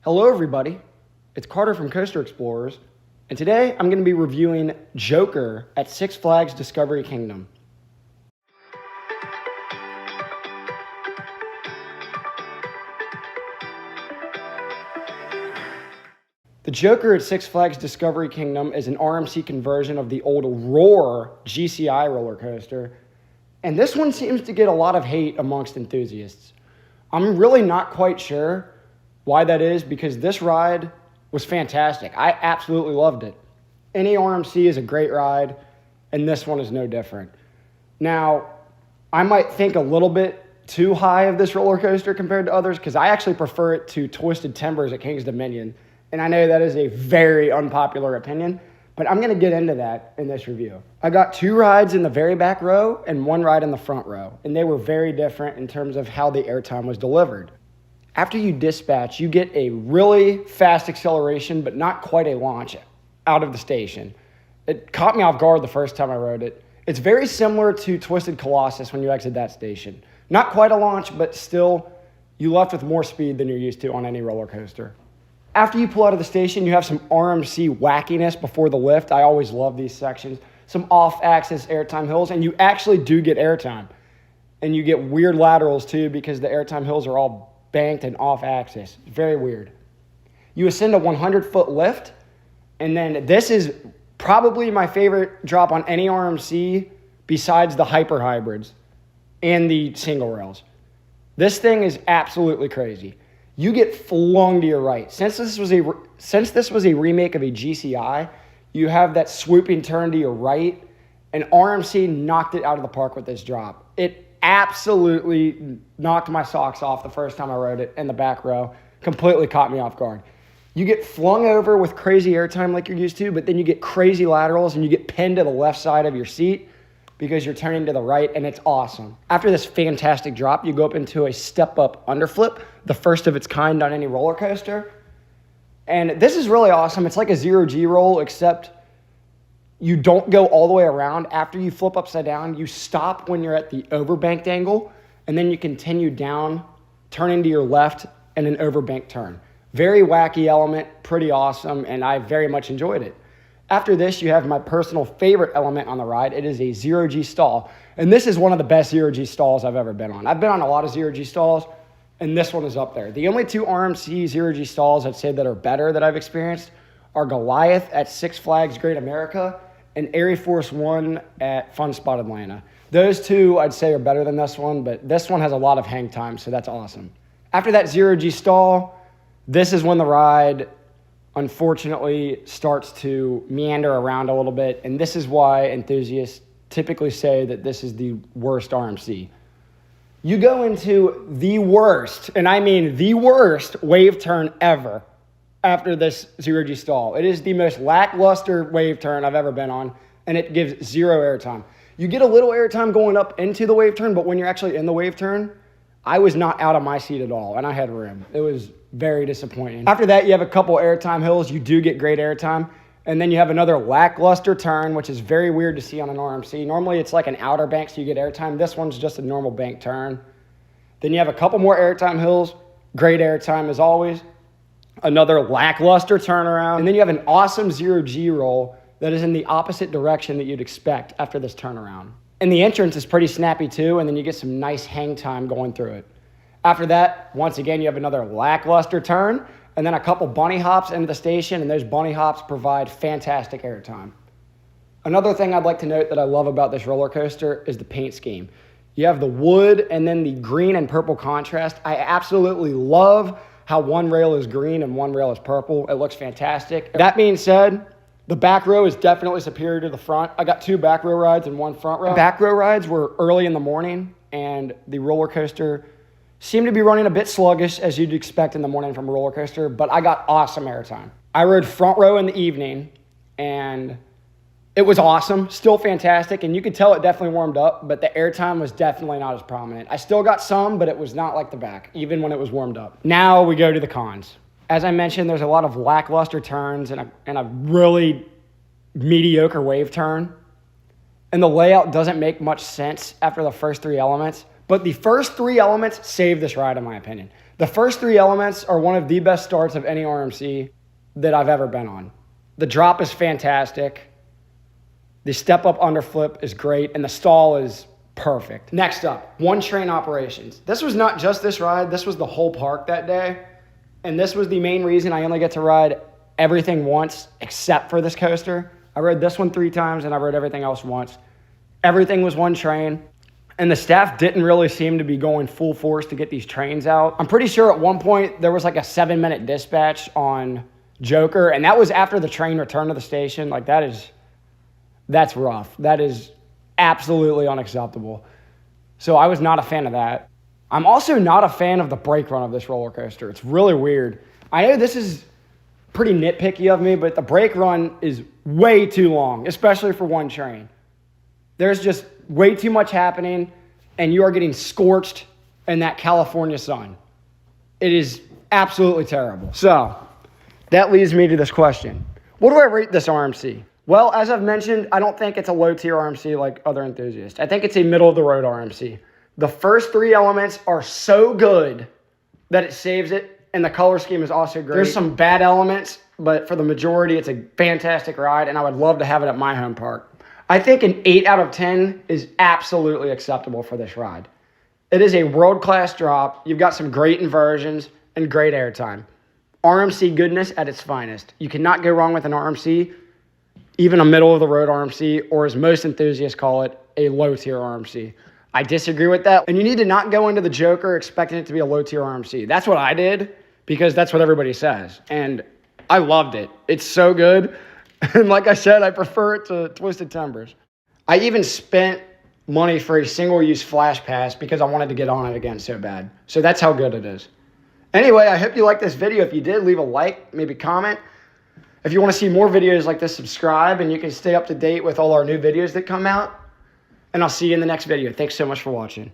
Hello everybody, it's Carter from Coaster Explorers, and today I'm going to be reviewing Joker at Six Flags Discovery Kingdom. The Joker at Six Flags Discovery Kingdom is an RMC conversion of the old Roar GCI roller coaster, and this one seems to get a lot of hate amongst enthusiasts. I'm really not quite sure why that is, because this ride was fantastic. I absolutely loved it. Any RMC is a great ride, and this one is no different. Now, I might think a little bit too high of this roller coaster compared to others, because I actually prefer it to Twisted Timbers at King's Dominion. And I know that is a very unpopular opinion, but I'm going to get into that in this review. I got two rides in the very back row and one ride in the front row, and they were very different in terms of how the airtime was delivered. After you dispatch, you get a really fast acceleration, but not quite a launch out of the station. It caught me off guard the first time I rode it. It's very similar to Twisted Colossus when you exit that station. Not quite a launch, but still, you left with more speed than you're used to on any roller coaster. After you pull out of the station, you have some RMC wackiness before the lift. I always love these sections. Some off-axis airtime hills, and you actually do get airtime. And you get weird laterals too, because the airtime hills are all banked and off-axis. Very weird. You ascend a 100-foot lift, and then this is probably my favorite drop on any RMC besides the hyper hybrids and the single rails. This thing is absolutely crazy. You get flung to your right. Since this was a remake of a GCI, you have that swooping turn to your right, and RMC knocked it out of the park with this drop. It absolutely knocked my socks off the first time I rode it in the back row. Completely caught me off guard. You get flung over with crazy airtime like you're used to, but then you get crazy laterals and you get pinned to the left side of your seat because you're turning to the right, and it's awesome. After this fantastic drop, you go up into a step-up underflip, the first of its kind on any roller coaster. And this is really awesome. It's like a zero-G roll, except you don't go all the way around. After you flip upside down, you stop when you're at the overbanked angle, and then you continue down, turn into your left, and an overbanked turn. Very wacky element, pretty awesome, and I very much enjoyed it. After this, you have my personal favorite element on the ride. It is a zero-G stall, and this is one of the best zero-G stalls I've ever been on. I've been on a lot of zero-G stalls, and this one is up there. The only two RMC zero-G stalls I'd say that are better that I've experienced are Goliath at Six Flags Great America and Air Force One at Fun Spot Atlanta. Those two I'd say are better than this one, but this one has a lot of hang time, so that's awesome. After that zero-G stall, this is when the ride unfortunately starts to meander around a little bit, and this is why enthusiasts typically say that this is the worst RMC. You go into the worst, and I mean the worst, wave turn ever after this zero-G stall. It is the most lackluster wave turn I've ever been on, and it gives zero airtime. You get a little airtime going up into the wave turn, but when you're actually in the wave turn, I was not out of my seat at all, and I had room. It was very disappointing. After that, you have a couple airtime hills. You do get great airtime. And then you have another lackluster turn, which is very weird to see on an RMC. Normally, it's like an outer bank, so you get airtime. This one's just a normal bank turn. Then you have a couple more airtime hills. Great airtime as always. Another lackluster turnaround. And then you have an awesome zero-G roll that is in the opposite direction that you'd expect after this turnaround. And the entrance is pretty snappy too, and then you get some nice hang time going through it. After that, once again, you have another lackluster turn, and then a couple bunny hops into the station, and those bunny hops provide fantastic airtime. Another thing I'd like to note that I love about this roller coaster is the paint scheme. You have the wood and then the green and purple contrast. I absolutely love how one rail is green and one rail is purple. It looks fantastic. That being said, the back row is definitely superior to the front. I got two back row rides and one front row. Back row rides were early in the morning, and the roller coaster seemed to be running a bit sluggish, as you'd expect in the morning from a roller coaster, but I got awesome airtime. I rode front row in the evening, and it was awesome, still fantastic, and you could tell it definitely warmed up, but the airtime was definitely not as prominent. I still got some, but it was not like the back, even when it was warmed up. Now we go to the cons. As I mentioned, there's a lot of lackluster turns and a really mediocre wave turn, and the layout doesn't make much sense after the first three elements. But the first three elements save this ride, in my opinion. The first three elements are one of the best starts of any RMC that I've ever been on. The drop is fantastic. The step-up underflip is great, and the stall is perfect. Next up, one train operations. This was not just this ride, this was the whole park that day. And this was the main reason I only get to ride everything once except for this coaster. I rode this one 3 times and I rode everything else once. Everything was one train. And the staff didn't really seem to be going full force to get these trains out. I'm pretty sure at one point there was like a 7-minute dispatch on Joker, and that was after the train returned to the station. Like that's rough. That is absolutely unacceptable. So I was not a fan of that. I'm also not a fan of the brake run of this roller coaster. It's really weird. I know this is pretty nitpicky of me, but the brake run is way too long, especially for one train. There's just way too much happening, and you are getting scorched in that California sun. It is absolutely terrible. So that leads me to this question. What do I rate this RMC? Well, as I've mentioned, I don't think it's a low-tier RMC like other enthusiasts. I think it's a middle-of-the-road RMC. The first 3 elements are so good that it saves it, and the color scheme is also great. There's some bad elements, but for the majority, it's a fantastic ride, and I would love to have it at my home park. I think an 8 out of 10 is absolutely acceptable for this ride. It is a world-class drop. You've got some great inversions and great airtime. RMC goodness at its finest. You cannot go wrong with an RMC, even a middle-of-the-road RMC, or as most enthusiasts call it, a low-tier RMC. I disagree with that, and you need to not go into the Joker expecting it to be a low-tier RMC. That's what I did, because that's what everybody says, and I loved it. It's so good, and like I said, I prefer it to Twisted Timbers. I even spent money for a single-use flash pass because I wanted to get on it again so bad. So that's how good it is. Anyway, I hope you liked this video. If you did, leave a like, maybe comment. If you want to see more videos like this, subscribe, and you can stay up to date with all our new videos that come out. And I'll see you in the next video. Thanks so much for watching.